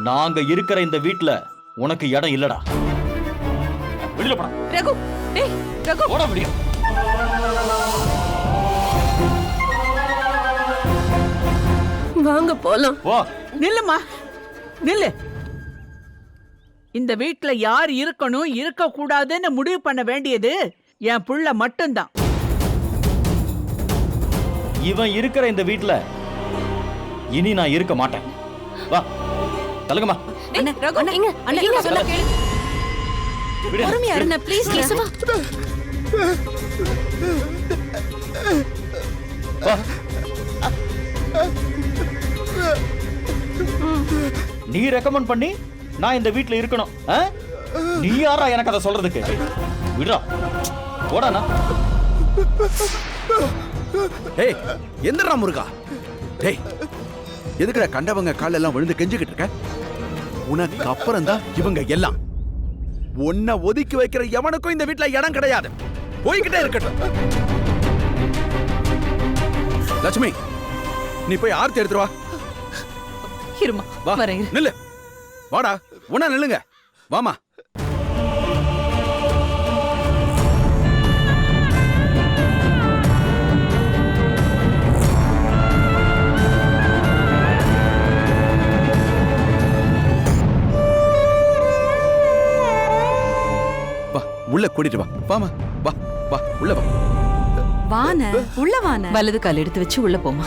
நாங்க இருக்கிற இந்த வீட்ல உனக்கு இடம் இல்லடா. வெளியில போடா. ரகு, டேய் ரகு, போட முடியும். வாங்க போலாம். வா. நில்லுமா, நில்லு. இந்த வீட்ல யார் இருக்கணும் இருக்க கூடாதுன்னு முடிவு பண்ண வேண்டியது என் புள்ள மட்டும்தான். இவன் இருக்கிற இந்த வீட்ல இனி நான் இருக்க மாட்டேன். வா தலங்கம்மா. அண்ணா ரகு, அண்ணா சொல்ல கேளு. விடு. பொறுமையா இருண்ணா ப்ளீஸ். கேசவா, வா. நீ ரெக்கமெண்ட் பண்ணி நான் இந்த வீட்ல இருக்கணும். நீ யாரா எனக்கு அதை சொல்றதுக்கு? விடுறா. போடாண்ணா. ஏய் எந்திரா முருகா. ஏய் எதுக்குடா கண்டவங்க காலெல்லாம் விழுந்து கெஞ்சிக்கிட்டு இருக்க? உனக்கு அப்புறம் தான் இவங்க எல்லாம். உன்னை ஒதுக்கி வைக்கிற எவனுக்கும் இந்த வீட்ல இடம் கிடையாது. போய்கிட்டே இருக்கட்டும். லட்சுமி, நீ போய் ஆர்த்தி எடுத்துட்டு வா. இருமா வா, வரேன். நில்லு. வாடா, உன்ன நில்லுங்க. வாமா. வா, உள்ள கூட்டிட்டு வா. வாமா, வா வா, உள்ள வா. வான உள்ள வான. வலது கால் எடுத்து வச்சு உள்ள போமா.